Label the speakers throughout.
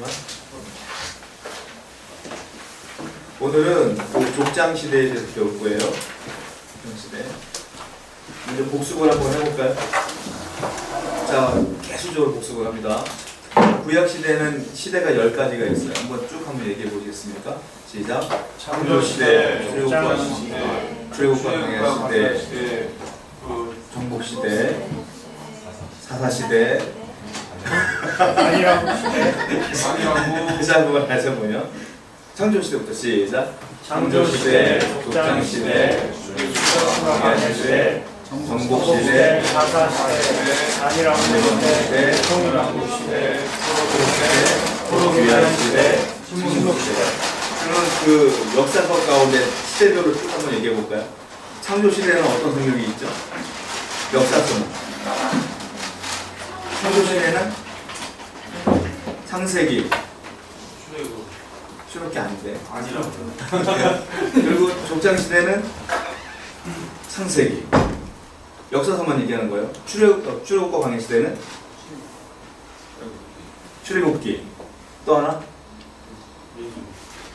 Speaker 1: 잠깐만. 오늘은 그 족장 시대에 대해서 배울 거예요. 족장 시대. 먼저 복습을 한번 해볼까요? 자, 개수적으로 복습을 합니다. 구약 시대는 시대가 10가지가 있어요. 한번 쭉 한번 얘기해 보시겠습니까? 시작.
Speaker 2: 창조 시대,
Speaker 1: 출애굽과
Speaker 2: 시대,
Speaker 1: 출애굽과 광야 시대, 정복 시대, 사사 시대.
Speaker 2: 아니라고 시대,
Speaker 1: 다시 한번 다시 한번요. 창조 시대부터 시작.
Speaker 2: 창조 시대, 족장 시대,
Speaker 1: 광야 시대, 정복 시대,
Speaker 2: 사사 시대, 아니라고 시대, 통일왕국 시대,
Speaker 1: 포로귀환 시대, 침묵 시대. 그러면 그 역사서 가운데 시대별로 쭉 한번 얘기해 볼까요? 창조 시대는 어떤 성격이 있죠? 역사서는 창조 시대는 창세기, 출애굽기 아닌데.
Speaker 2: 아니라고.
Speaker 1: 그리고 족장 시대는 창세기. 역사서만 얘기하는 거예요. 출애굽과 광야 시대는 출애굽기. 또 하나?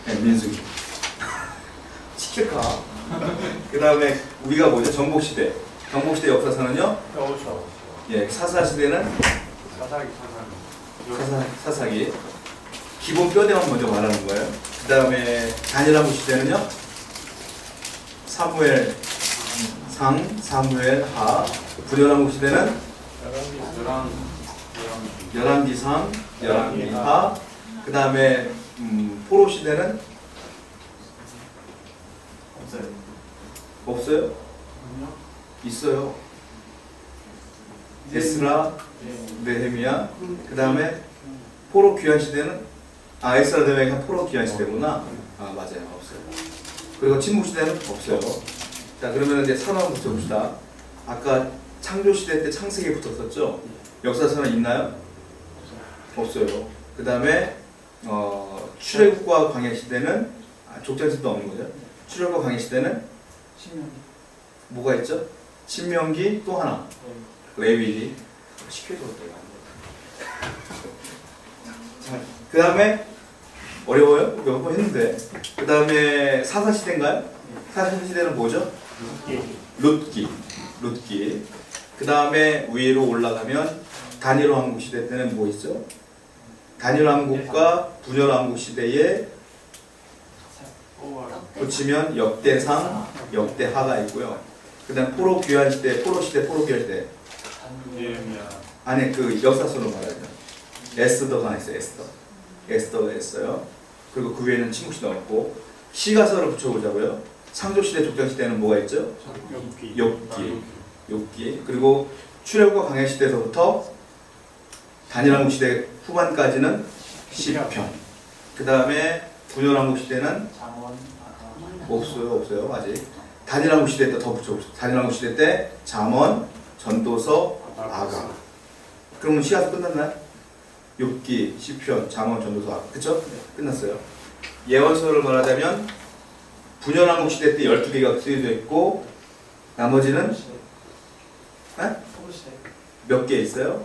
Speaker 1: 네, 민수기. 시킬까? 그 다음에 우리가 뭐죠? 정복시대. 정복시대 역사서는요? 예, 사사시대는? 사사기. 기본 뼈대만 먼저 말하는 거예요. 그 다음에 단일왕국 시대는요? 사무엘 상, 사무엘 하. 분열왕국 시대는? 열왕기상, 열왕기하. 그 다음에 포로 시대는 없어요? 있어요. 에스라, 느헤미야. 그 다음에 포로 귀환 시대는 에스라 느헤미야가 포로 귀환 시대구나. 맞아요, 없어요. 그리고 침묵 시대는 없어요. 자, 그러면 이제 산업부터 봅시다. 아까 창조 시대 때 창세기 붙었었죠? 역사서는 있나요? 없어요. 그 다음에 출애굽과 광야 시대는 족장 시대도 없는 거죠. 출애굽과 광야 시대는 신명기. 뭐가 있죠? 신명기 또 하나. 레위기. 시켜줬대요. 그 다음에 어려워요? 몇 번 했는데. 그 다음에 사사 시대인가요? 사사 시대는 뭐죠? 룻기. 그 다음에 위로 올라가면 단일 왕국 시대 때는 뭐 있죠? 단일 왕국과 분열 왕국 시대에 붙이면 역대상, 역대하가 있고요. 그 다음 포로 귀환 시대, 포로 귀환 시대. 안에 그 역사서로 말하죠. 에스더가 있어요. 에스더가 있어요. 그리고 그 위에는 침묵 시대 없고. 시가서를 붙여보자고요. 창조 시대, 족장 시대는 뭐가 있죠? 욥기. 그리고 출애굽과 광야 시대에서부터 단일 왕국 시대 후반까지는 시편. 그 다음에 분열 왕국 시대는 없어요 아직. 단일 왕국 시대 때 더 붙여봅시다. 단일 왕국 시대 때 잠언, 전도서, 아가. 그러면 시가서 끝났나요? 욥기, 시편, 잠언, 전도서, 아가. 그쵸? 끝났어요. 예언서를 말하자면 분열 왕국 시대 때 12개가 쓰여져 있고 나머지는 몇 개 있어요?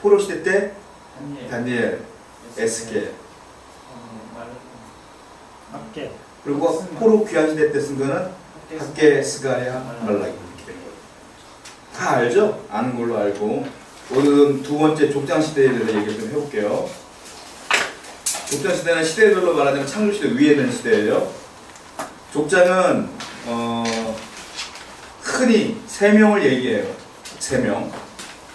Speaker 1: 포로 시대 때 다니엘, 에스겔. 그리고 포로 귀환 시대 때 쓴 거는 학계, 스가랴, 말라기. 이렇게 된 거예요. 다 알죠? 아는 걸로 알고. 오늘은 두 번째 족장 시대에 대해서 얘기 좀 해볼게요. 족장 시대는 시대별로 말하자면 창조 시대 위에 있는 시대예요. 족장은 흔히 3명을 얘기해요. 3명.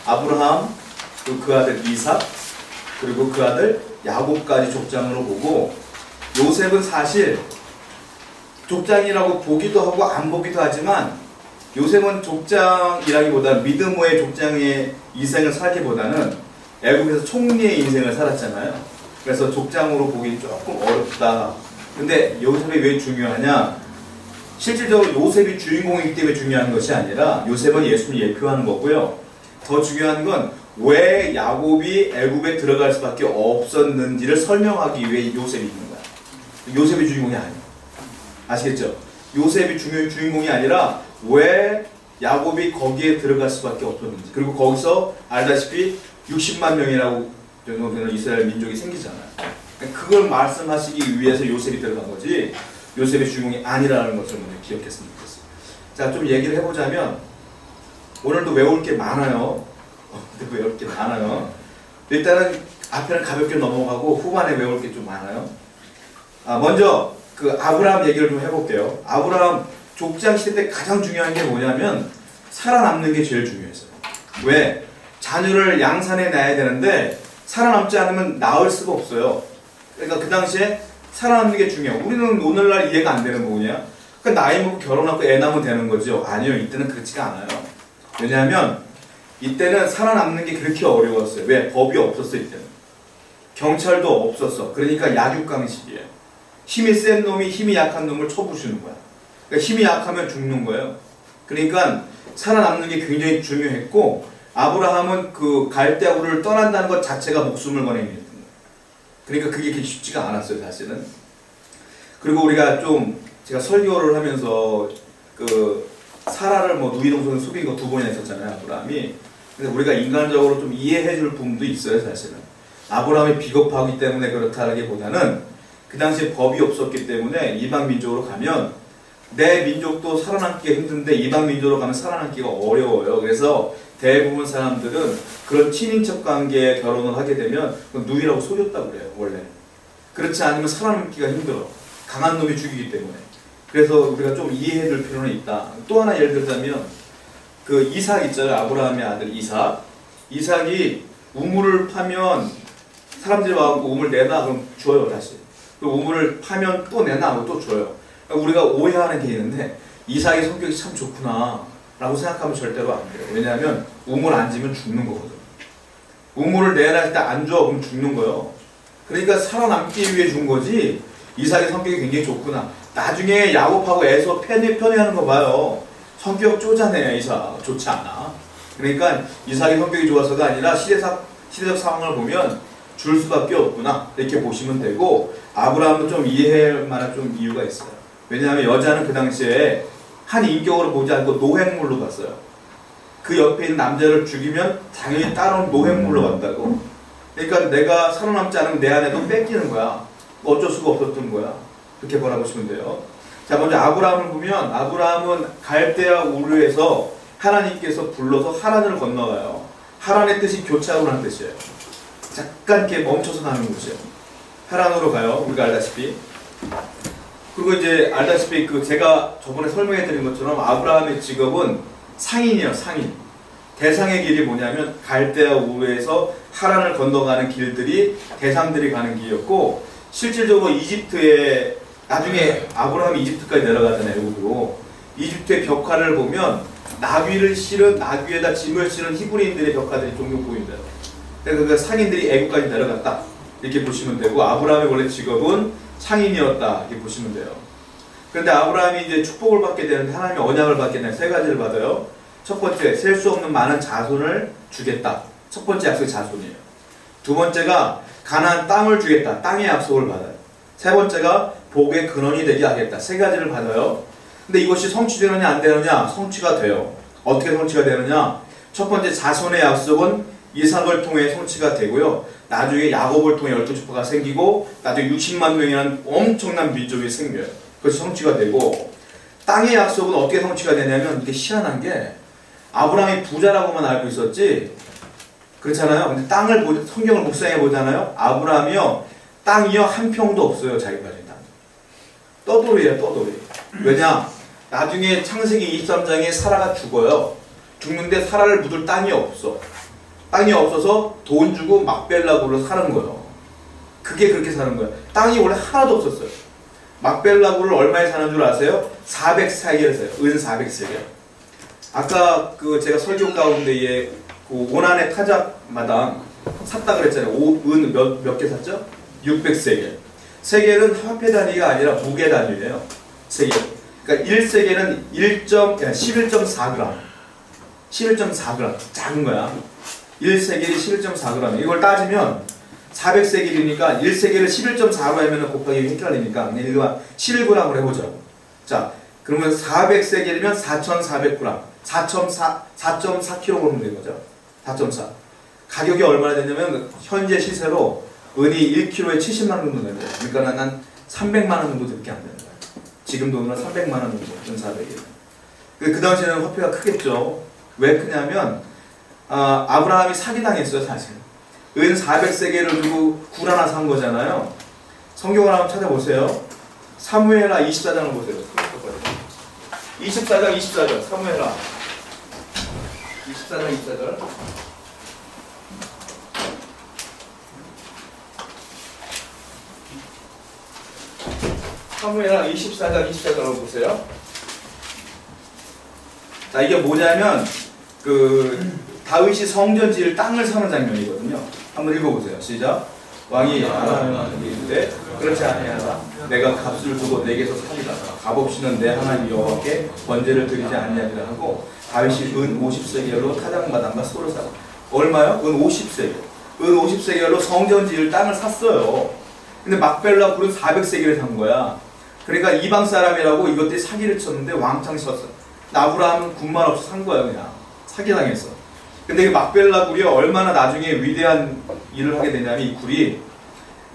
Speaker 1: 아브라함, 그리고 그 아들 이삭, 그리고 그 아들 야곱까지 족장으로 보고, 요셉은 사실 족장이라고 보기도 하고 안 보기도 하지만 요셉은 족장이라기보다 믿음의 족장의 인생을 살기보다는 애국에서 총리의 인생을 살았잖아요. 그래서 족장으로 보기 조금 어렵다. 근데 요셉이 왜 중요하냐? 실질적으로 요셉이 주인공이기 때문에 중요한 것이 아니라 요셉은 예수님을 예표하는 거고요. 더 중요한 건 왜 야곱이 애굽에 들어갈 수밖에 없었는지를 설명하기 위해 요셉이 있는 거야. 요셉이 주인공이 아니야. 아시겠죠? 요셉이 주인공이 아니라 왜 야곱이 거기에 들어갈 수밖에 없었는지, 그리고 거기서 알다시피 60만 명이라고 정도는 이스라엘 민족이 생기잖아요. 그걸 말씀하시기 위해서 요셉이 들어간 거지 요셉의 주인공이 아니라는 것을 먼저 기억했으면 좋겠어요. 자, 좀 얘기를 해보자면 오늘도 외울 게 많아요. 외울 게 많아요. 일단은 앞에는 가볍게 넘어가고 후반에 외울 게 좀 많아요. 먼저 그 아브라함 얘기를 좀 해볼게요. 아브라함 족장 시대 때 가장 중요한 게 뭐냐면 살아남는 게 제일 중요했어요. 왜? 자녀를 양산해 놔야 되는데 살아남지 않으면 낳을 수가 없어요. 그러니까 그 당시에 살아남는 게 중요해요. 우리는 오늘날 이해가 안 되는 부분이야. 그러니까 나이 먹고 결혼하고 애 낳으면 되는 거죠. 아니요, 이때는 그렇지가 않아요. 왜냐하면 이때는 살아남는 게 그렇게 어려웠어요. 왜? 법이 없었어. 이때는 경찰도 없었어. 그러니까 약육강식이에요. 힘이 센 놈이 힘이 약한 놈을 쳐부수는 거야. 그러니까 힘이 약하면 죽는 거예요. 그러니까 살아남는 게 굉장히 중요했고 아브라함은 그 갈대아 우르를 떠난다는 것 자체가 목숨을 거는 일이었던 거예요. 그러니까 그게 그렇게 쉽지가 않았어요, 사실은. 그리고 우리가 좀 제가 설교를 하면서 그 사라를 뭐 누이동생을 속인 거 2번이나 했었잖아요, 아브라함이. 근데 우리가 인간적으로 좀 이해해 줄 부분도 있어요, 사실은. 아브라함이 비겁하기 때문에 그렇다기보다는 그 당시에 법이 없었기 때문에 이방 민족으로 가면 내 민족도 살아남기가 힘든데 이방 민족으로 가면 살아남기가 어려워요. 그래서 대부분 사람들은 그런 친인척 관계에 결혼을 하게 되면 누이라고 속였다고 그래요, 원래. 그렇지 않으면 살아남기가 힘들어. 강한 놈이 죽이기 때문에. 그래서 우리가 좀 이해해 줄 필요는 있다. 또 하나 예를 들자면 그 이삭 있잖아요. 아브라함의 아들 이삭. 이삭이 우물을 파면 사람들이 와서 우물 내놔 그럼 줘요, 다시. 그 우물을 파면 또 내놔 하고 또 줘요. 그러니까 우리가 오해하는 게 있는데 이삭의 성격이 참 좋구나 라고 생각하면 절대로 안 돼요. 왜냐하면 우물 안 지면 죽는 거거든. 우물을 내놔 때 안 줘 그럼 죽는 거예요. 그러니까 살아남기 위해 준 거지 이삭의 성격이 굉장히 좋구나. 나중에 야곱하고 에서 편애하는 거 봐요. 성격 쪼잔해. 이삭 좋지 않아. 그러니까 이삭의 성격이 좋아서가 아니라 시대적 상황을 보면 줄 수밖에 없구나 이렇게 보시면 되고 아브라함도 좀 이해할 만한 좀 이유가 있어요. 왜냐하면 여자는 그 당시에 한 인격으로 보지 않고 노획물로 봤어요. 그 옆에 있는 남자를 죽이면 당연히 따라온 노획물로 봤다고. 그러니까 내가 살아남지 않으면 내 아내도 뺏기는 거야. 어쩔 수가 없었던 거야. 그렇게 바라보시면 돼요. 자, 먼저 아브라함을 보면 아브라함은 갈대아 우르에서 하나님께서 불러서 하란을 건너가요. 하란의 뜻이 교차로 하는 뜻이에요. 잠깐 이렇게 멈춰서 가는 곳이에요. 하란으로 가요. 우리가 알다시피. 그리고 이제 알다시피 그 제가 저번에 설명해 드린 것처럼 아브라함의 직업은 상인이에요. 상인. 대상의 길이 뭐냐면 갈대아 우르에서 하란을 건너가는 길들이 대상들이 가는 길이었고 실질적으로 이집트에 나중에 아브라함이 이집트까지 내려가잖아요. 외국으로. 이집트의 벽화를 보면 나귀를 실은 나귀에다 짐을 실은 히브리인들의 벽화들이 종종 보인다. 그래서 그 상인들이 애국까지 내려갔다 이렇게 보시면 되고 아브라함의 원래 직업은 상인이었다 이렇게 보시면 돼요. 그런데 아브라함이 이제 축복을 받게 되는데 하나님의 언약을 받게 되는 3가지를 받아요. 첫 번째, 셀 수 없는 많은 자손을 주겠다. 첫 번째 약속이 자손이에요. 두 번째가 가나안 땅을 주겠다. 땅의 약속을 받아요. 세 번째가 복의 근원이 되게 하겠다. 3가지를 받아요. 근데 이것이 성취되느냐 안 되느냐? 성취가 돼요. 어떻게 성취가 되느냐? 첫 번째 자손의 약속은 이삭을 통해 성취가 되고요. 나중에 야곱을 통해 12족보가 생기고 나중에 60만 명이라는 엄청난 민족이 생겨요. 그것이 성취가 되고 땅의 약속은 어떻게 성취가 되냐면 이게 희한한 게 아브라함이 부자라고만 알고 있었지 그렇잖아요. 근데 땅을 성경을 묵상해 보잖아요. 아브라함이요 땅이요 한 평도 없어요. 자기가 가진 땅. 떠돌이에요. 떠돌이. 왜냐? 나중에 창세기 23장에 사라가 죽어요. 죽는데 사라를 묻을 땅이 없어. 땅이 없어서 돈 주고 막벨라고를 사는 거예요. 그게 그렇게 사는 거예요. 땅이 원래 하나도 없었어요. 막벨라고를 얼마에 사는 줄 아세요? 400세겔을 사요. 은 400세겔. 아까 그 제가 설교 가운데에 그 오난의 타작마당 샀다 그랬잖아요. 은 몇 개 샀죠? 600세겔. 세겔은 화폐 단위가 아니라 무게 단위예요. 세겔. 그러니까 1세겔은 11.4g. 11.4g. 작은 거야. 1세겔이 11.4g. 이걸 따지면 400세겔이니까 1세겔을 11.4로 하면 곱하기 헷갈리니까 11g으로 해보자. 자, 그러면 400세겔이면 4,400g. 4.4kg 된 거죠. 4.4. 가격이 얼마나 되냐면 현재 시세로 은이 1kg에 70만 원 정도 된대요. 그러니까 한 300만 원 정도밖에 안 되는 거예요. 지금 돈으로 300만 원 정도, 1,400이. 그 당시에는 화폐가 크겠죠. 왜 크냐면 아브라함이 사기당했어요, 사실. 은 400세겔을 주고 굴 하나 산 거잖아요. 성경을 한번 찾아보세요. 사무엘하 24장을 보세요. 24장 24절 사무엘하 24장 24절. 사무엘하 24장 24절을 보세요. 자, 이게 뭐냐면 다윗이 성전 지을 땅을 사는 장면이거든요. 한번 읽어보세요. 시작. 왕이 아람에게 이르되 그렇지 아니하라. 내가 값을 두고 내게서 사리라. 값없이는 내 하나님 여호와께 번제를 드리지 아니하리라 하고 다윗이 은 50세겔로 타작마당과 소를 사고. 얼마요? 은 50세겔. 은 50세겔로 성전 지을 땅을 샀어요. 근데 막벨라 굴은 400세겔을 산 거야. 그러니까 이방 사람이라고 이것들이 사기를 쳤는데 왕창 쳤어. 아브라함은 군말 없이 산 거야. 그냥 사기당했어. 근데 이 막벨라 굴이 얼마나 나중에 위대한 일을 하게 되냐면 이 굴이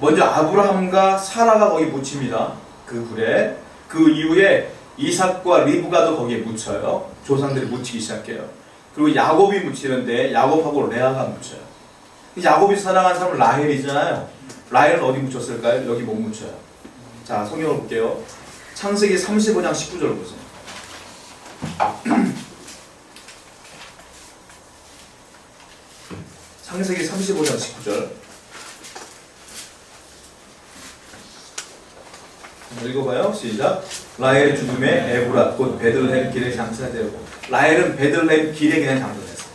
Speaker 1: 먼저 아브라함과 사라가 거기 묻힙니다. 그 굴에. 그 이후에 이삭과 리브가도 거기에 묻혀요. 조상들이 묻히기 시작해요. 그리고 야곱이 묻히는데 야곱하고 레아가 묻혀요. 야곱이 사랑한 사람은 라헬이잖아요. 라헬은 어디 묻혔을까요? 여기 못 묻혀요. 자, 성경을 볼게요. 창세기 35장 19절 보세요. 창세기 35장 19절. 읽어봐요. 시작. 라헬 죽음에 에브라 곧 베들레헴 길에 장사가 되고. 라헬은 베들레헴 길에 그냥 장사했어요.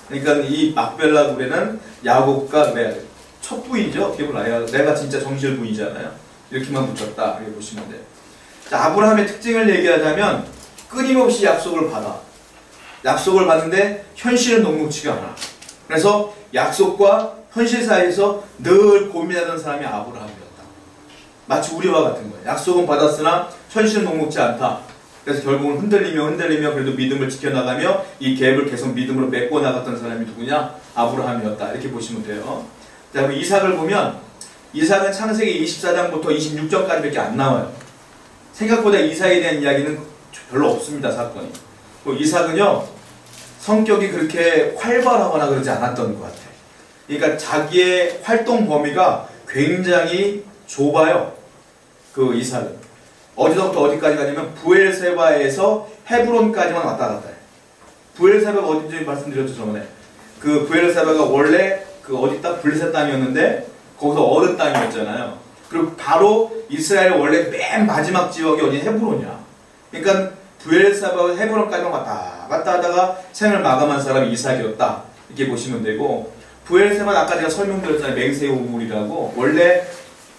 Speaker 1: 그러니까 이 막벨라 굴에는 야곱과 레아 첫 부인이죠. 어떻게 보면 레아가 진짜 정실 부인이잖아요. 이렇게만 붙였다. 이렇게 보시면 돼요. 자, 아브라함의 특징을 얘기하자면 끊임없이 약속을 받아. 약속을 받는데 현실은 녹록지가 않아. 그래서 약속과 현실 사이에서 늘 고민하던 사람이 아브라함이었다. 마치 우리와 같은 거예요. 약속은 받았으나 현실은 녹록지 않다. 그래서 결국은 흔들리며 그래도 믿음을 지켜나가며 이 갭을 계속 믿음으로 메꿔 나갔던 사람이 누구냐? 아브라함이었다. 이렇게 보시면 돼요. 자, 그럼 이삭을 보면 이삭은 창세기 24장부터 26장까지밖에 안 나와요. 생각보다 이삭에 대한 이야기는 별로 없습니다. 사건이. 이삭은요 성격이 그렇게 활발하거나 그러지 않았던 것 같아요. 그러니까 자기의 활동 범위가 굉장히 좁아요. 그 이삭은 어디서부터 어디까지 가냐면 부엘세바에서 헤브론까지만 왔다 갔다 해요. 부엘세바가 어딘지 말씀드렸죠 저번에. 그 부엘세바가 원래 그 어디 땅 블레셋 땅이었는데 거기서 얻은 땅이었잖아요. 그리고 바로 이스라엘의 원래 맨 마지막 지역이 어디 헤브론이야. 그러니까 부엘세바와 헤브론까지만 왔다 갔다 하다가 생을 마감한 사람이 이삭이었다. 이렇게 보시면 되고, 부엘세바는 아까 제가 설명드렸잖아요. 맹세의 우물이라고. 원래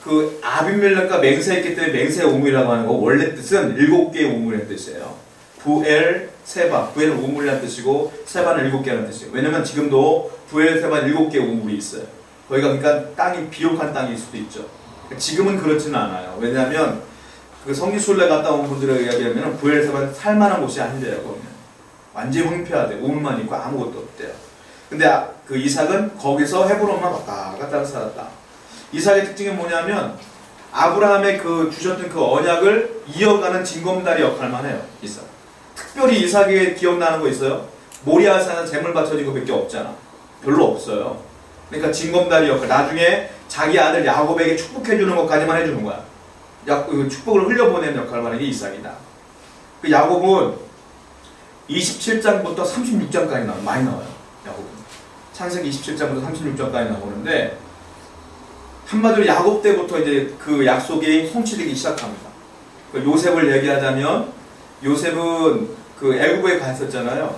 Speaker 1: 그 아비멜렉과 맹세했기 때문에 맹세의 우물이라고 하는 거 원래 뜻은 7개의 우물이라는 뜻이에요. 부엘세바, 부엘은 우물이라는 뜻이고 세바는 7개라는 뜻이에요. 왜냐면 지금도 부엘세바는 7개의 우물이 있어요. 거기가 그러니까 땅이 비옥한 땅일 수도 있죠. 지금은 그렇지는 않아요. 왜냐하면 그 성지순례 갔다 온 분들에 이야기하면 부엘세바는 살만한 곳이 아닌데요. 거기는 완전히 황폐하대. 우물만 있고 아무것도 없대요. 근데 그 이삭은 거기서 헤브론만 왔다 갔다 살았다. 이삭의 특징이 뭐냐면 아브라함의 그 주셨던 그 언약을 이어가는 징검다리 역할만 해요. 이삭. 특별히 이삭에 기억나는 거 있어요? 모리아산에 재물 바쳐진 것밖에 없잖아. 별로 없어요. 그러니까 징검다리 역할. 나중에 자기 아들 야곱에게 축복해주는 것까지만 해주는 거야. 축복을 흘려보내는 역할을 하는 게 이삭이다. 그 야곱은 27장부터 36장까지 나와요. 많이 나와요. 야곱은. 창세기 27장부터 36장까지 나오는데 한마디로 야곱 때부터 이제 그 약속이 성취되기 시작합니다. 그 요셉을 얘기하자면 요셉은 그 애굽에 갔었잖아요.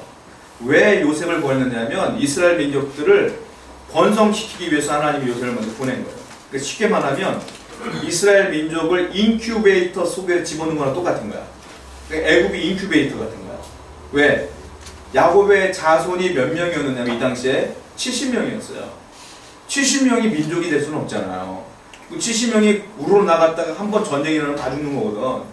Speaker 1: 왜 요셉을 보냈느냐면 이스라엘 민족들을 번성시키기 위해서 하나님이 요셉을 먼저 보낸 거예요. 그러니까 쉽게 말하면 이스라엘 민족을 인큐베이터 속에 집어넣는 거랑 똑같은 거야. 그러니까 애굽이 인큐베이터 같은 거야. 왜? 야곱의 자손이 몇 명이었느냐면 이 당시에 70명이었어요. 70명이 민족이 될 수는 없잖아요. 그 70명이 우르르 나갔다가 한번 전쟁이 일어나면 다 죽는 거거든.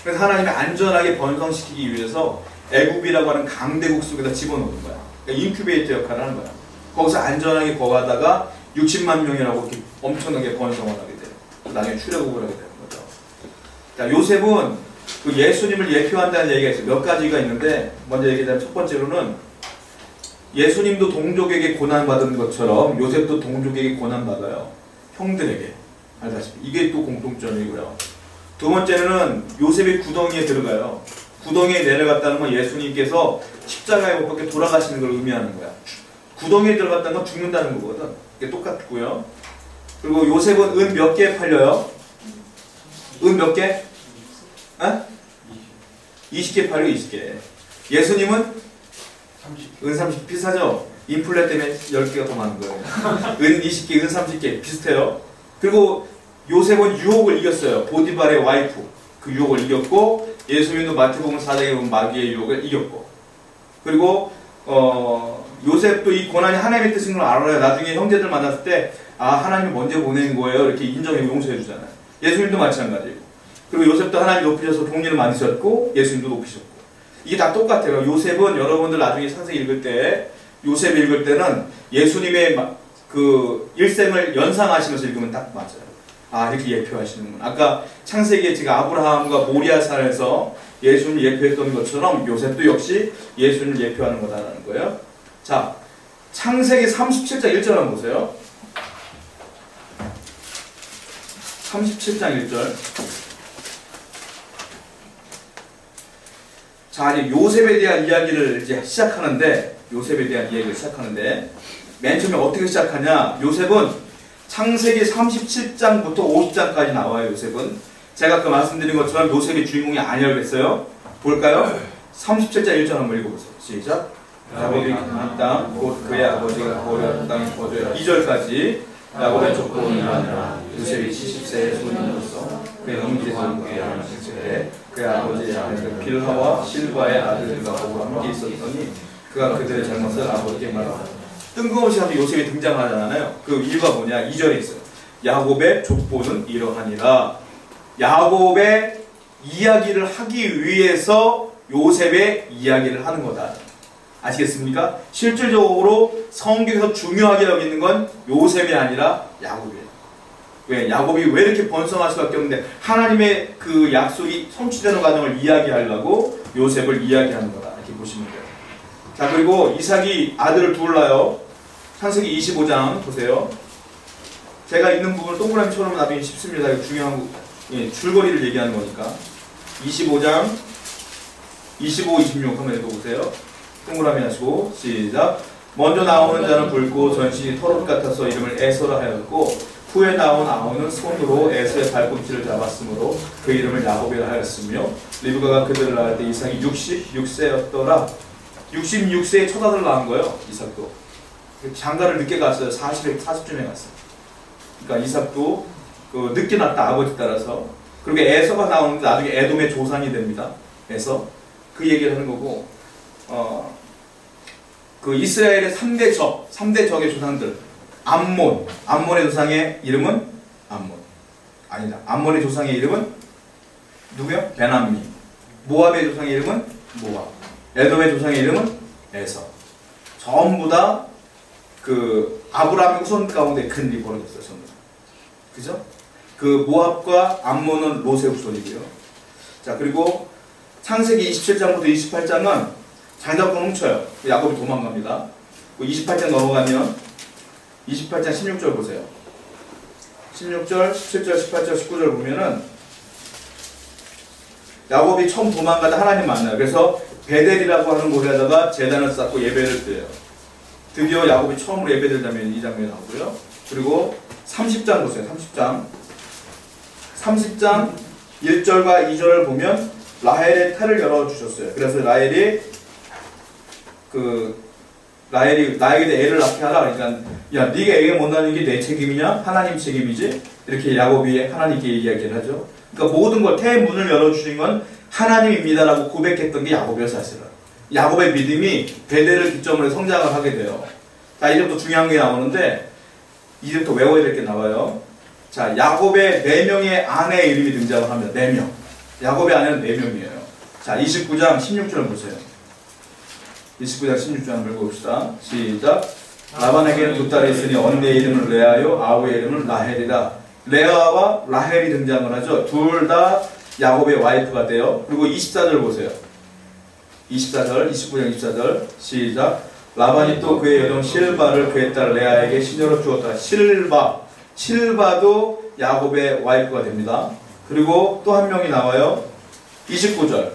Speaker 1: 그래서 하나님이 안전하게 번성시키기 위해서 애굽이라고 하는 강대국 속에다 집어넣는 거야. 그러니까 인큐베이터 역할을 하는 거야. 거기서 안전하게 거하다가 60만 명이라고 이렇게 엄청나게 번성을 하게 돼요. 나중에 출애굽을 하게 되는 거죠. 자, 요셉은 그 예수님을 예표한다는 얘기가 있어요. 몇 가지가 있는데 먼저 얘기하자면 첫 번째로는 예수님도 동족에게 고난받은 것처럼 요셉도 동족에게 고난받아요. 형들에게. 알다시피 이게 또 공통점이고요. 두 번째는 요셉이 구덩이에 들어가요. 구덩이에 내려갔다는 건 예수님께서 십자가에 못 박혀 돌아가시는 걸 의미하는 거야. 구덩이에 들어갔다는 건 죽는다는 거거든. 이게 똑같고요. 그리고 요셉은 은 몇 개 팔려요? 은 몇 개? 어? 20개 팔려 20개. 예수님은 은 30개 비슷하죠? 인플레 때문에 10개가 더 많은 거예요. 은 20개, 은 30개 비슷해요. 그리고 요셉은 유혹을 이겼어요. 보디발의 와이프 그 유혹을 이겼고, 예수님도 마태복음 4장에 보면 마귀의 유혹을 이겼고, 그리고 요셉도 이 고난이 하나님의 뜻인 걸 알아요. 나중에 형제들 만났을 때 하나님이 먼저 보낸 거예요 이렇게 인정해 용서해 주잖아요. 예수님도 마찬가지고, 그리고 요셉도 하나님이 높이셔서 복리를 만드셨고 예수님도 높이셨고, 이게 다 똑같아요. 요셉은 여러분들 나중에 창세기 읽을 때, 요셉 읽을 때는 예수님의 그 일생을 연상하시면서 읽으면 딱 맞아요. 이렇게 예표하시는군. 아까 창세기에 지금 아브라함과 모리아산에서 예수님을 예표했던 것처럼 요셉도 역시 예수님을 예표하는 거다라는 거예요. 자, 창세기 37장 1절 한번 보세요. 37장 1절. 자, 이제 요셉에 대한 이야기를 이제 시작하는데, 맨 처음에 어떻게 시작하냐? 요셉은 창세기 37장부터 50장까지 나와요. 요셉은 제가 아까 말씀드린 것처럼 요셉이 주인공이 아니라고 했어요. 볼까요? 37장 1절 한번 읽어보세요. 시작. 야곱이 가나안 땅 곧 그의 아버지가 거류한 땅에 거주하여 2절까지. 야곱의 족보는 아니라 요셉이 70세의 소년으로서 그의 형제들과 함께 양식에 그의 아버지의 아들 빌하와 실바의 아들들과 함께 있었더니 그가 그들의 잘못을 아버지께 말하고, 뜬금없이 하도 요셉이 등장하잖아요. 그 이유가 뭐냐? 2절에 있어요. 야곱의 족보는 이러하니라. 야곱의 이야기를 하기 위해서 요셉의 이야기를 하는 거다. 아시겠습니까? 실질적으로 성경에서 중요하게 여기는 건 요셉이 아니라 야곱이에요. 왜? 야곱이 왜 이렇게 번성할 수밖에 없는데 하나님의 그 약속이 성취되는 과정을 이야기하려고 요셉을 이야기하는 거다. 이렇게 보시면 돼요. 자, 그리고 이삭이 아들을 둘 낳아요. 창세기 25장 보세요. 제가 있는 부분을 동그라미처럼 나중에 짚습니다. 이거 중요한 줄거리를 얘기하는 거니까. 25장 25, 26 한번 읽어보세요. 동그라미 하시고 시작. 먼저 나오는 자는 붉고 전신이 털옷 같아서 이름을 에서라 하였고, 후에 나온 아우는 손으로 에서의 발꿈치를 잡았으므로 그 이름을 야곱이라 하였으며, 리브가가 그들을 낳을 때 이삭이 66세였더라. 66세에 첫 아들을 낳은 거예요. 이삭도 장가를 늦게 갔어요. 40쯤에 갔어요. 그러니까 이삭도 그 늦게 낳았다, 아버지 따라서. 그리고 에서가 나오는데 나중에 에돔의 조상이 됩니다. 에서. 그 얘기를 하는 거고, 그 이스라엘의 3대 적의 조상들, 암몬의 조상의 이름은 암몬의 조상의 이름은 누구요? 베남미. 모압의 조상의 이름은 모압. 에돔의 조상의 이름은 에서. 전부 다 그 아브라함의 후손 가운데 큰 일이 벌어졌어요. 전부 다. 그죠? 그 모압과 암몬은 롯의 후손이고요. 자, 그리고 창세기 27장부터 28장은 장자권 훔쳐요. 야곱이 도망갑니다. 28장 넘어가면 28장 16절 보세요. 16절, 17절, 18절, 19절 보면은 야곱이 처음 도망가다 하나님 만나요. 그래서 베델이라고 하는 곳에다가 제단을 쌓고 예배를 드려요. 드디어 야곱이 처음으로 예배드릴 장면이 이 장면이 나오고요. 그리고 30장 보세요. 30장 1절과 2절을 보면 라헬의 태를 열어주셨어요. 그래서 라헬이 나에게 애를 낳게 하라. 그러니까 야, 네가 애가 못 낳는 게 내 책임이냐? 하나님 책임이지? 이렇게 야곱이 하나님께 이야기를 하죠. 그러니까 모든 걸 태문을 열어주신 건 하나님입니다라고 고백했던 게 야곱이었어요. 사실은. 야곱의 믿음이 베델을 기점으로 성장을 하게 돼요. 자, 이제부터 중요한 게 나오는데, 이제부터 외워야 될 게 나와요. 자, 야곱의 4명의 아내의 이름이 등장을 합니다. 4명. 야곱의 아내는 4명이에요. 자, 29장 16절 보세요. 29장 16절 한번 읽어봅시다. 시작. 라반에게는 두 딸이 있으니 언니의 이름은 레아요 아우의 이름은 라헬이다. 레아와 라헬이 등장을 하죠. 둘 다 야곱의 와이프가 돼요. 그리고 24절 보세요. 24절, 29장 24절 시작. 라반이 또 그의 여종 실바를 그의 딸 레아에게 시녀로 주었다. 실바도 야곱의 와이프가 됩니다. 그리고 또 한 명이 나와요. 29절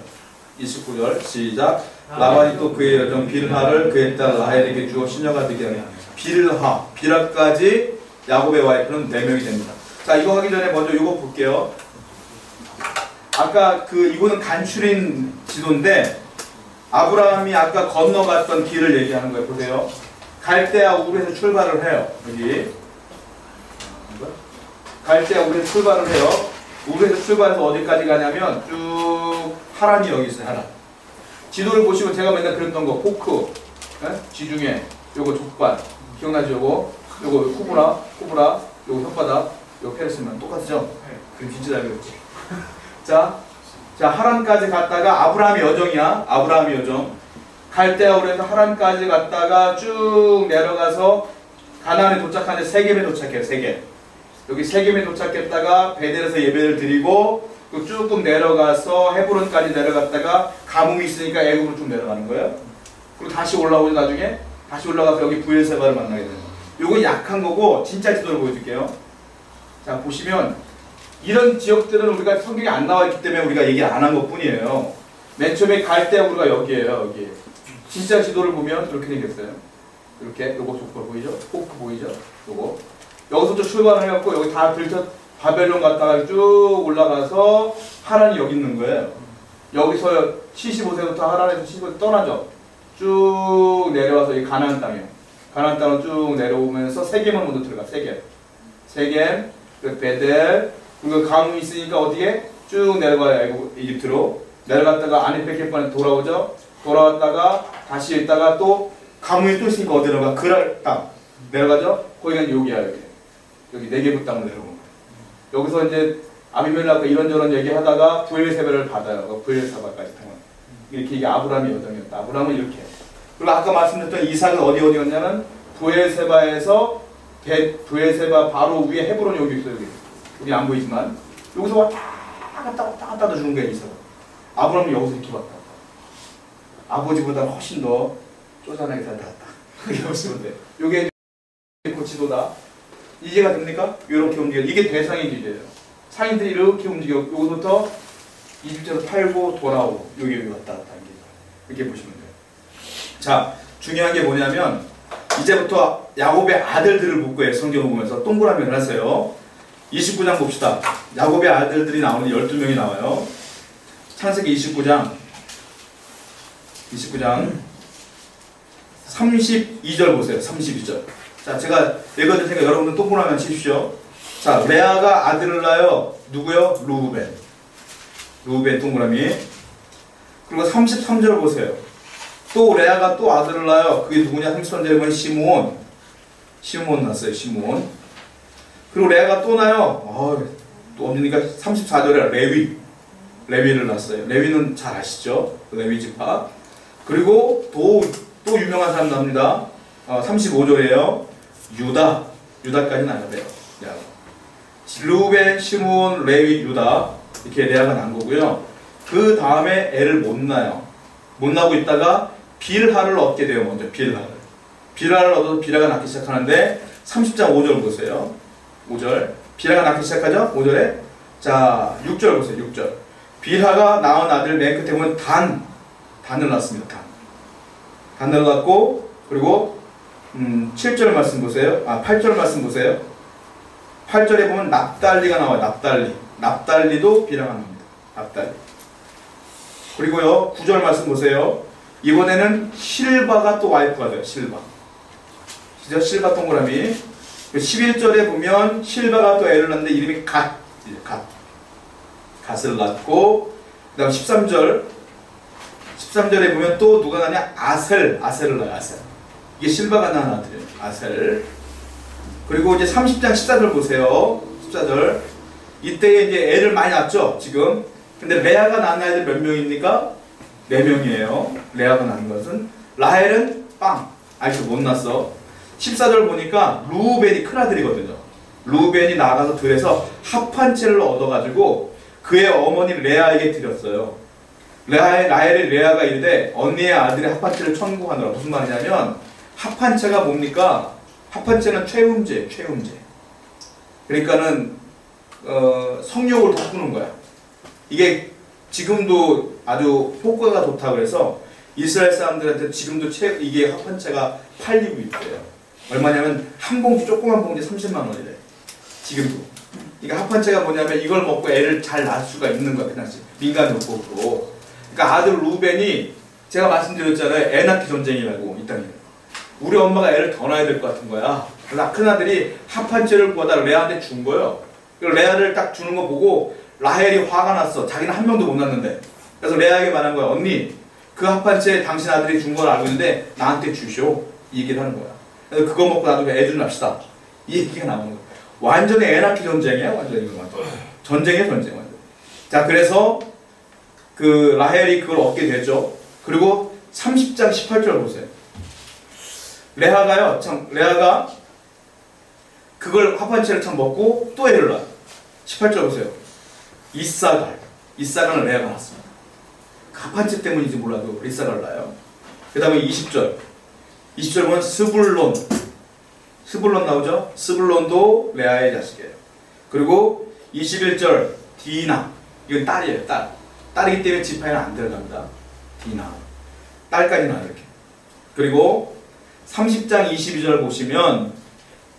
Speaker 1: 시작. 라반이 또 그의 여종 빌하를 그의 딸 라헬에게 주어 시녀가 되게 하며 빌하까지 야곱의 와이프는 4명이 됩니다. 자, 이거 하기 전에 먼저 이거 볼게요. 아까 이거는 간추린 지도인데 아브라함이 아까 건너갔던 길을 얘기하는 거예요. 보세요. 갈대아 우르에서 출발을 해요. 여기 갈대아 우르에서 출발을 해요. 우르에서 출발해서 어디까지 가냐면 쭉 하란이 여기 있어요. 하란. 지도를 보시면 제가 맨날 그랬던 거 포크, 지중해, 요거 족발, 기억나죠? 요거 쿠브라, 요거 혓바닥, 요거 페르스면 똑같죠? 그럼 진짜 잘 배웠지. 자, 하란까지 갔다가 아브라함의 여정이야. 아브라함의 여정. 갈대아우르에서 하란까지 갔다가 쭉 내려가서 가나안에 도착하는데 세겜에 도착해요. 세겜. 여기 세겜에 도착했다가 베델에서 예배를 드리고 조금 내려가서 헤브론까지 내려갔다가 가뭄이 있으니까 애굽으로 좀 내려가는 거예요. 그리고 다시 올라오죠. 나중에 다시 올라가서 여기 부엘세바를 만나게 되는 거예요. 요건 약한 거고 진짜 지도를 보여줄게요. 자, 보시면 이런 지역들은 우리가 성경에 안 나와 있기 때문에 우리가 얘기 안 한 것 뿐이에요. 맨 처음에 갈대아우르가 여기에요. 여기. 진짜 지도를 보면 이렇게 생겼어요. 이렇게 요거 족발 보이죠? 포크 보이죠? 요거. 여기서부터 출발을 해갖고 여기 다 들쳐 바벨론 갔다가 쭉 올라가서 하란이 여기 있는 거예요. 여기서 75세부터 하란에서 75세 떠나죠. 쭉 내려와서 이 가나안 땅이에요. 가나안 땅으로 쭉 내려오면서 세겜을 먼저 들어가. 세겜, 베델, 그리고 가뭄이 있으니까 어디에 쭉 내려가요. 이집트로 내려갔다가 아니페케판에 돌아오죠. 돌아왔다가 다시 있다가 또 가뭄이 또 있으니까 어디 내려가? 그랄 땅 내려가죠. 거기가 여기야. 여기 네게부 땅으로 내려오는 거예요. 여기서 이제 아비멜렉과 이런저런 얘기하다가 부엘세바를 받아요. 부엘세바까지 통한. 이게 아브라함의 여정이었다. 아브라함은 이렇게. 그리고 아까 말씀드렸던 이삭은 어디 갔냐면 부엘세바에서 부엘세바 바로 위에 헤브론이 여기 있어요. 여기 안 보이지만 여기서 왔다 갔다 주는 거예요. 이삭은. 아브라함은 여기서 이렇게 왔다. 아버지보다 훨씬 더 쪼잔하게 살다 왔다. 그렇게 보시면 돼. 요게 지도다. 이해가 됩니까? 이렇게 움직여요. 이게 대상의 길이에요. 상인들이 이렇게 움직여. 여기부터 이집트로 팔고 돌아오고 여기 왔다 갔다 하는 길. 이렇게 보시면 돼요. 자, 중요한 게 뭐냐면 이제부터 야곱의 아들들을 묻고요. 성경을 보면서 동그라미를 하세요. 29장 봅시다. 야곱의 아들들이 나오는데 12명이 나와요. 창세기 29장 32절 보세요. 32절. 자, 제가 읽어드릴 테니까 여러분들 동그라미 치십시오. 자, 레아가 아들을 낳아요. 누구요? 루벤 동그라미. 그리고 33절 보세요. 또 레아가 또 아들을 낳아요. 그게 누구냐? 33절에 보면 시므온 낳았어요. 시므온. 그리고 레아가 또 낳아요. 또 없으니까 34절에 레위를 낳았어요. 레위는 잘 아시죠? 레위 지파. 그리고 또 유명한 사람 나옵니다. 35절이에요. 유다까지 나야 돼요. 루벤, 시므온, 레위, 유다 이렇게 레아가 난 거고요. 그 다음에 애를 못 낳아요. 못 낳고 있다가 빌하를 얻게 돼요. 먼저 빌하를 얻어서 빌하가 낳기 시작하는데 30장 5절 보세요. 5절 빌하가 낳기 시작하죠. 5절에 자 6절 보세요. 6절 빌하가 낳은 아들 맨 끝에 보면 단을 낳습니다. 단을 낳고 그리고 7절 말씀 보세요. 8절 말씀 보세요. 8절에 보면 납달리가 나와요. 납달리도 빌하가 나옵니다. 납달리. 그리고요 9절 말씀 보세요. 이번에는 실바가 또 와이프가 돼요. 실바 동그라미. 11절에 보면 실바가 또 애를 낳는데 이름이 갓을 낳고 그 다음 13절에 보면 또 누가 나냐? 아셀을 낳아요. 아셀. 이게 실바가 낳은 아들이에요. 아셀. 그리고 이제 30장 14절 보세요. 14절. 이때 이제 애를 많이 낳았죠, 지금. 근데 레아가 낳은 아이들 몇 명입니까? 4명이에요. 레아가 낳은 것은. 라헬은 아직도 못 낳았어. 14절 보니까 루벤이 큰아들이거든요. 루벤이 나가서 들에서 합판채를 얻어가지고 그의 어머니 레아에게 드렸어요. 라헬이 레아가 이르되 언니의 아들의 합판채를 청구하노라. 무슨 말이냐면 합판채가 뭡니까? 합판채는 최음제. 그러니까는 성욕을 돋구는 거야. 이게 지금도 아주 효과가 좋다 그래서 이스라엘 사람들한테 지금도 이게 합판채가 팔리고 있대요. 얼마냐면 한 봉지, 조그만 봉지 30만 원이래. 지금도. 그러니까 합판채가 뭐냐면 이걸 먹고 애를 잘 낳을 수가 있는 거야. 그 당시 민간요법으로. 그러니까 아들 루벤이 제가 말씀드렸잖아요. 애 낳기 전쟁이라고 이 땅에. 우리 엄마가 애를 더 낳아야 될 것 같은 거야. 그래서 큰아들이 합판채를 구하다 레아한테 준 거예요. 레아를 딱 주는 거 보고 라헬이 화가 났어. 자기는 한 명도 못 낳는데. 그래서 레아에게 말한 거야. 언니, 그 합판채 당신 아들이 준 걸 알고 있는데 나한테 주시오. 이 얘기를 하는 거야. 그래서 그거 먹고 나도 애 좀 납시다. 이 얘기가 나오는 거야. 완전히 애 낳기 전쟁이야. 완전히 이거 완전. 전쟁이야, 전쟁. 완전. 자, 그래서 그 라헬이 그걸 얻게 되죠. 그리고 30장 18절 보세요. 레아가 그걸 합판채를 참 먹고 또 애를 낳아요. 18절 보세요. 이사갈은 레아가 낳았습니다. 그 합판채 때문인지 몰라도 이사갈을 낳아요. 그 다음에 20절 보면 스불론 나오죠? 스불론도 레아의 자식이에요. 그리고 21절 디나, 이건 딸이에요. 딸이기 때문에 지파에는 안 들어갑니다. 디나, 딸까지 나와요. 이렇게. 그리고 30장 22절 보시면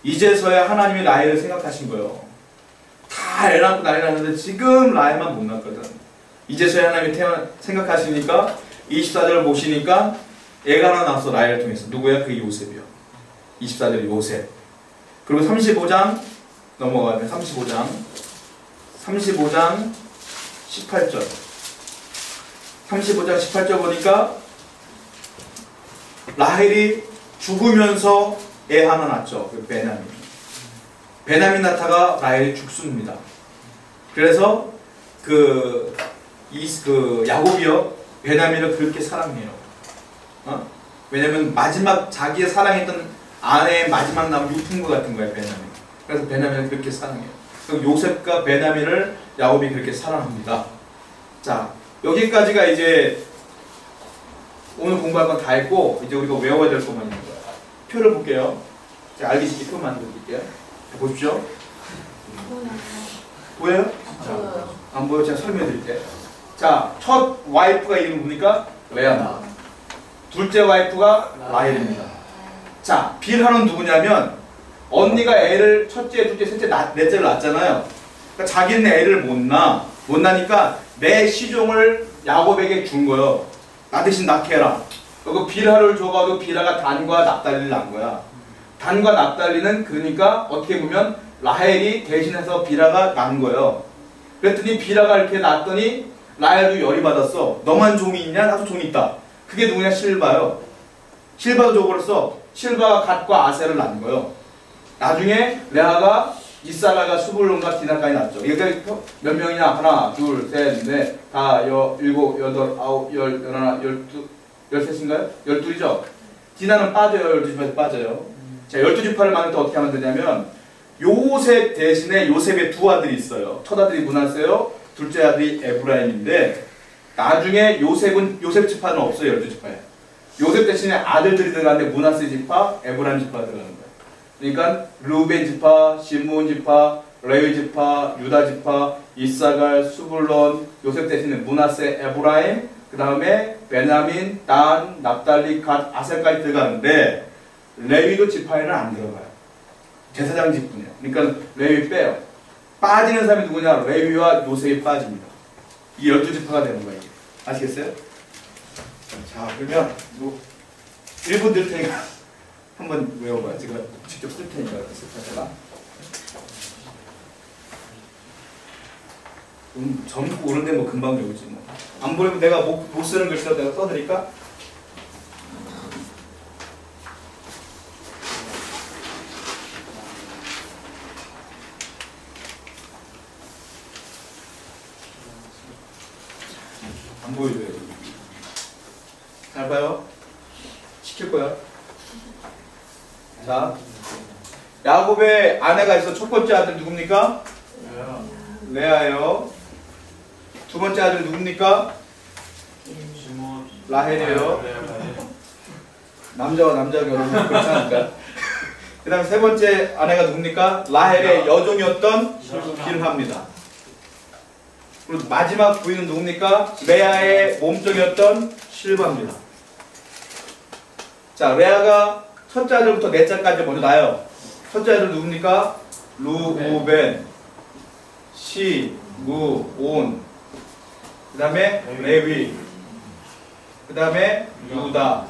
Speaker 1: 이제서야 하나님이 라헬을 생각하신 거예요. 다 애 낳고 난리 났는데 지금 라헬만 못 낳거든. 이제서야 하나님이 생각하시니까 24절 보시니까 애가 하나 낳았어. 라헬을 통해서. 누구야? 그 요셉이요. 24절 요셉. 그리고 35장 넘어가면 35장 18절 35장 18절 보니까 라헬이 죽으면서 애 하나 낳죠. 그 베냐민 낳다가 라헬이 죽습니다. 그래서 그 야곱이요 베냐민을 그렇게 사랑해요. 왜냐면 마지막 자기의 사랑했던 아내의 마지막 남은 유품과 같은 거예요. 베냐민. 그래서 베냐민을 그렇게 사랑해요. 요셉과 베냐민을 야곱이 그렇게 사랑합니다. 자, 여기까지가 이제 오늘 공부할 건 다 했고 이제 우리가 외워야 될 것만 있는 거예요. 표를 볼게요. 제가 알기 쉽게 표 만들어 드릴게요. 보십시오. 보여요? 안 보여? 제가 설명해 드릴게요. 자, 첫 와이프가 이름이 뭡니까? 레아입니다. 둘째 와이프가 라헬입니다. 자, 빌하는 누구냐면 언니가 애를 첫째, 둘째, 셋째, 넷째를 낳았잖아요. 그러니까 자기는 애를 못 나니까 내 시종을 야곱에게 준 거예요. 나 대신 낳게 해라. 그 빌하를 줘가지고 빌하가 단과 납달리를 낳은 거야. 단과 납달리는 그러니까 어떻게 보면 라헬이 대신해서 빌하가 낳은 거예요. 그랬더니 빌하가 이렇게 낳았더니 라헬도 열이 받았어. 너만 종이 있냐? 나도 종이 있다. 그게 누구냐? 실바요. 실바도 줘버렸어. 실바가 갓과 아셀을 낳은 거예요. 나중에 레아가 이사갈과 스불론과 디나까지 낳았죠. 이게 몇 명이냐? 하나, 둘, 셋, 넷, 다, 일곱, 여덟, 아홉, 열, 열하나, 열두, 열셋인가요? 12이죠? 디나는 빠져요. 12지파에서 빠져요. 자, 12지파를 만들 때 어떻게 하면 되냐면 요셉 대신에 요셉의 두 아들이 있어요. 첫 아들이 므낫세요. 둘째 아들이 에브라임인데 나중에 요셉 지파는 없어요. 12지파에. 요셉 대신에 아들들이 들어가는데 므낫세 지파, 에브라임 지파가 들어가는 거예요. 그러니까 루벤 지파, 시므온 지파, 레위 지파, 유다 지파, 이사갈, 스불론, 요셉 대신에 므낫세, 에브라임, 그 다음에 베냐민, 단, 납달리, 갓, 아셀까지 들어가는데 레위도 지파에는 안 들어가요. 제사장 직분이에요. 그러니까 레위 빼요. 빠지는 사람이 누구냐? 레위와 요셉이 빠집니다. 이게 12지파가 되는 거예요. 아시겠어요? 자, 그러면 뭐 1분 들 테니까 한번 외워봐요. 제가 직접 쓸 테니까 제가 점고 오는데 뭐 금방 외우지 뭐. 안 보이면 내가 못 쓰는 글씨로 내가 써드릴까? 안 보여줘요. 잘 봐요. 시킬 거야. 자. 자, 야곱의 아내가 있어. 첫 번째 아들 누굽니까? 레아예요. 두 번째 아들 누굽니까? 라헬이에요. 남자와 남자 결혼은 그렇지 않을까? 그 다음에 세 번째 아내가 누굽니까? 라헬의 여종이었던 빌하입니다. 그리고 마지막 부인은 누굽니까? 레아의 몸종이었던 실바입니다. 자, 레아가 첫째 아들부터 넷째 아들까지 먼저 나요. 첫째 아들 누굽니까? 루벤, 시므온, 그 다음에 레위, 그 다음에 유다.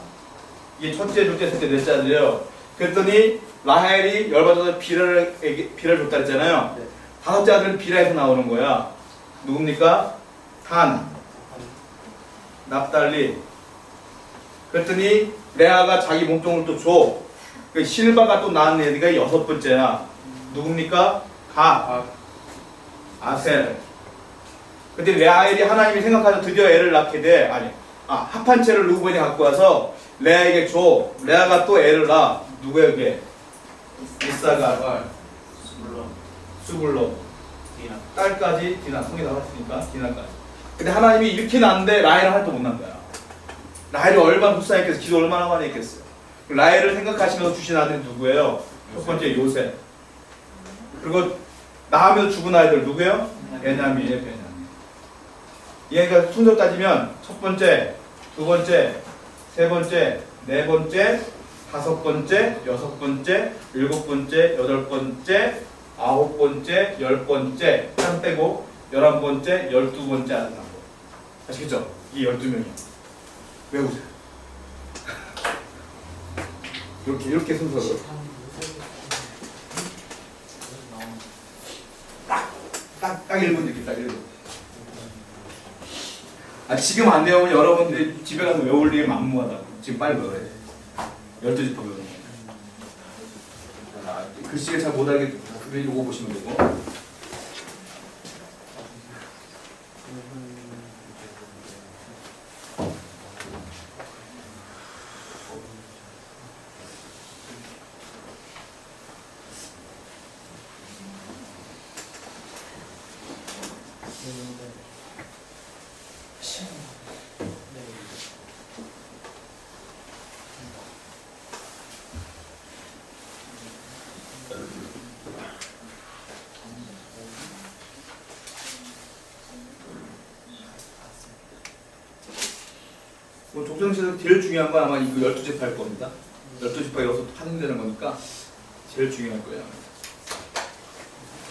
Speaker 1: 이게 첫째, 둘째, 셋째, 넷째 아들이에요. 그랬더니 라헬이 열받아서 비라를 줬다 그랬잖아요. 다섯째 아들은 비라에서 나오는 거야. 누굽니까? 단, 납달리. 그랬더니 레아가 자기 몸종을 또 줘. 그 실바가 또 낳은 애가 여섯 번째야. 누굽니까? 가, 아셀. 근데 레아엘이 하나님이 생각하셔서 드디어 애를 낳게 돼. 합한 채를 루벤이 갖고 와서 레아에게 줘. 레아가 또 애를 낳아. 누구에게? 이사갈, 수블론, 딸까지 디나. 성에 나왔으니까 디나까지. 근데 하나님이 이렇게 낳는데 라헬은 하나도 못 낳은 거야. 라헬이 얼마나 불쌍했겠어. 기도 얼마나 많이 했겠어요. 라헬을 생각하시면서 주신 아들이 누구예요? 첫 번째 요셉. 그리고 낳으면서 죽은 아이들 누구예요? 베냐민이에요. 베냐민. 얘가 순서 따지면 첫 번째, 두 번째, 세 번째, 네 번째, 다섯 번째, 여섯 번째, 일곱 번째, 여덟 번째, 아홉 번째, 열 번째, 한 빼고 11번째, 12번째 아들 낳고. 아시겠죠? 이 12명이. 외우세요. 이렇게 순서로. 딱 1분 이렇게 딱 1분. 지금 안 외우면 여러분들이 집에 가서 외울 일이 만무하다. 지금 빨리 외워야 돼. 12지파 외우는 거. 글씨를 잘 못하게 이거 보시면 되고. 족장에서 제일 중요한 건 아마 이거 12지파일 겁니다. 12지파 여기서 파생되는 거니까 제일 중요할 거예요.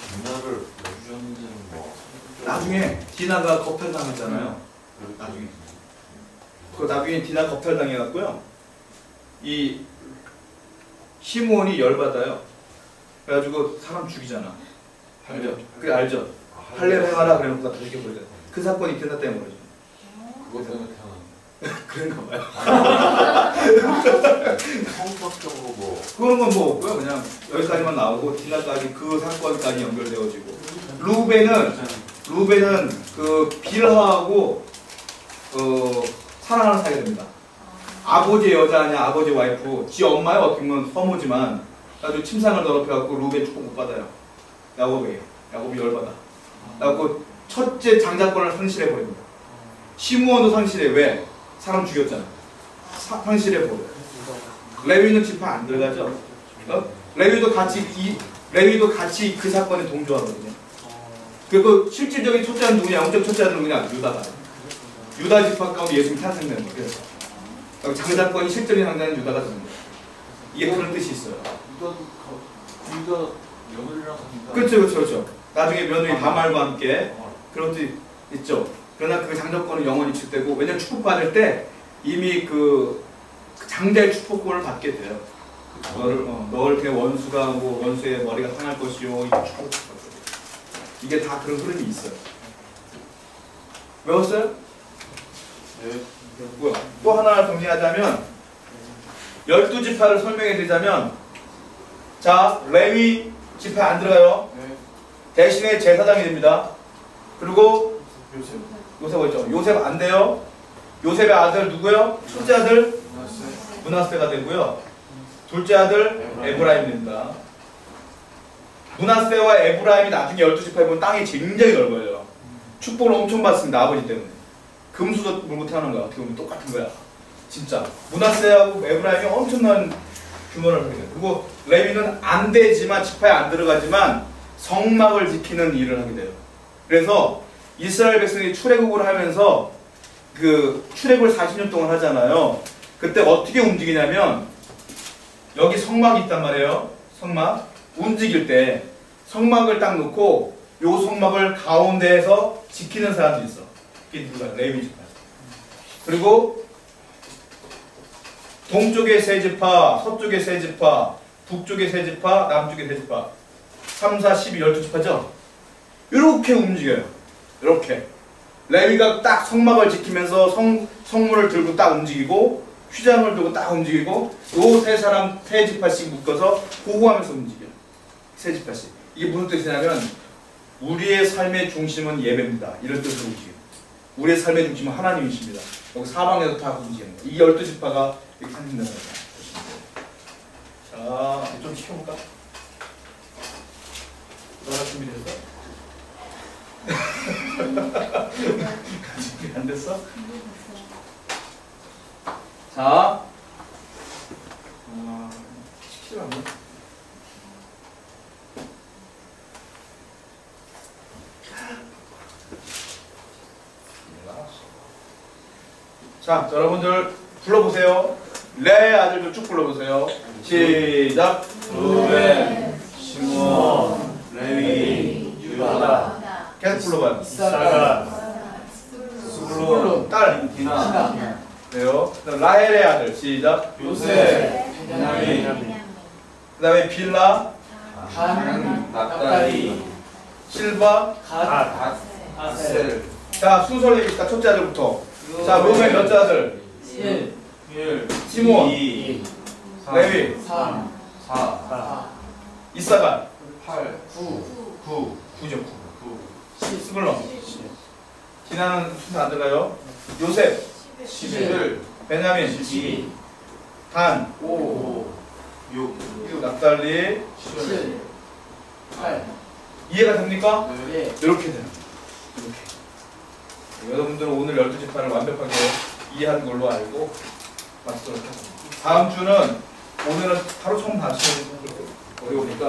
Speaker 3: 디나를 주셨는지는 뭐
Speaker 1: 나중에 디나가 겁탈당했잖아요. 나중에. 그 나중에 디나 겁탈당해갖고요. 이 시므온이 열받아요. 그래가지고 사람 죽이잖아. 알죠? 그래 알죠? 할례를 행하라 그래놓고 다 죽여버리잖아. 그 사건이 디나 때문에 그러죠.
Speaker 3: 그것 때문에 태어난
Speaker 1: 그런가 봐요.
Speaker 3: 성격적으로 뭐
Speaker 1: 그런 건 뭐 없고요. 그냥 여기까지만 나오고 디나까지 그 사건까지 연결되어지고. 루벤은 그 빌하하고 사랑하는 사이가 됩니다. 아버지 여자 아니야. 아버지 와이프. 지 엄마야 어떻게 보면 허무지만 아주 침상을 더럽혀갖고 루벤 축복 못 받아요. 야곱이 열받아. 그래갖고 첫째 장자권을 상실해버립니다. 시므온도 상실해. 왜? 사람 죽였잖아. 상실해버려. 레위는 지파 안 들어가죠? 레위도 같이 그 사건에 동조하거든요. 그리고 실질적인 첫째는 누구냐? 영적 첫째는 누구냐? 유다가. 유다 지파 가운데 예수님이 탄생되는 거예요. 그래서 장자권이 실질적인 장자는 유다가 되는 거예요. 이게 그런 뜻이 있어요.
Speaker 3: 유다 며느리랑 사귄다.
Speaker 1: 그렇죠. 나중에 며느리 다말과 함께 그런 뜻 있죠. 그러나 그 장자권은 영원히 취득되고, 왜냐면 축복받을 때 이미 그 장자의 축복권을 받게 돼요. 너를 통해 원수가 뭐 원수의 머리가 상할 것이요. 이게 다 그런 흐름이 있어요. 외웠어요?
Speaker 3: 네.
Speaker 1: 뭐야? 또 하나 정리하자면 12지파를 설명해 드리자면, 자, 레위 지파에 안 들어가요.
Speaker 3: 네.
Speaker 1: 대신에 제사장이 됩니다. 그리고
Speaker 3: 요셉
Speaker 1: 있죠. 요셉 안 돼요. 요셉의 아들 누구요? 첫째 아들
Speaker 3: 나스
Speaker 1: 므낫세가 되고요. 둘째 아들 에브라임입니다. 므낫세와 에브라임이 나중에 12지파에 보면 땅이 굉장히 넓어요. 축복을 엄청 받습니다. 아버지 때문에. 금수저 물고 태어난 거야. 어떻게 보면 똑같은 거야. 진짜. 므낫세하고 에브라임이 엄청난 규모를 하게 돼요. 그리고 레위는 안 되지만, 지파에 안 들어가지만 성막을 지키는 일을 하게 돼요. 그래서 이스라엘 백성이 출애굽을 하면서 그 출애굽을 40년 동안 하잖아요. 그때 어떻게 움직이냐면 여기 성막이 있단 말이에요. 성막. 움직일 때 성막을 딱 놓고 요 성막을 가운데에서 지키는 사람들이 있어. 이게 누구야? 레위 지파. 그리고 동쪽에 세 지파, 서쪽에 세 지파, 북쪽에 세 지파, 남쪽에 세 지파. 3, 4, 12, 12지파죠? 이렇게 움직여요. 이렇게. 레위가 딱 성막을 지키면서 성물을 들고 딱 움직이고, 휘장을 들고 딱 움직이고, 요 세 사람, 세 지파씩 묶어서 보호하면서 움직여요. 세 지파씩. 이게 무슨 뜻이냐면, 우리의 삶의 중심은 예배입니다. 이런 뜻으로 움직여요. 우리의 삶의 중심은 하나님이십니다. 여기 사방에서 다 움직이는 거예요. 이 12지파가 이렇게 상징되는 거예요. 자, 좀 시켜볼까? 너가 준비됐어? 준비 안 됐어? 자, 시키지 않나? 자, 여러분들 불러보세요. 레의 아들들 쭉 불러보세요. 시작.
Speaker 2: 루벤, 시므온, 레위, 유다,
Speaker 1: 계속 불러봐요.
Speaker 2: 이사갈, 스불론,
Speaker 1: 딸.
Speaker 2: 디나,
Speaker 1: 네요. 그다음 라헬의 아들. 시작.
Speaker 2: 요셉, 베냐민,
Speaker 1: 그 다음에 빌라,
Speaker 2: 단, 납달리,
Speaker 1: 실바.
Speaker 2: 갓, 아셀,
Speaker 1: 자, 순서를 얘기합시다. 첫째 아들부터. 자, 로맨 몇째 아들?
Speaker 2: 1,
Speaker 1: 시므온,
Speaker 2: 2,
Speaker 1: 레위,
Speaker 2: 3, 4,
Speaker 1: 이사갈,
Speaker 2: 8, 9,
Speaker 1: 9죠. 10. 스불론. 디나는 순서 안 들어가요. 요셉,
Speaker 2: 11,
Speaker 1: 베냐민,
Speaker 2: 12,
Speaker 1: 단,
Speaker 2: 5, 6,
Speaker 1: 납달리.
Speaker 2: 7, 8,
Speaker 1: 이해가 됩니까?
Speaker 2: 예.
Speaker 1: 이렇게 되는 거예요. 이렇게. 여러분들은 오늘 12지파를 완벽하게 이해한 걸로 알고 마치도록 하겠습니다. 다음 주는 오늘은 하루 처음 다시 어려우니까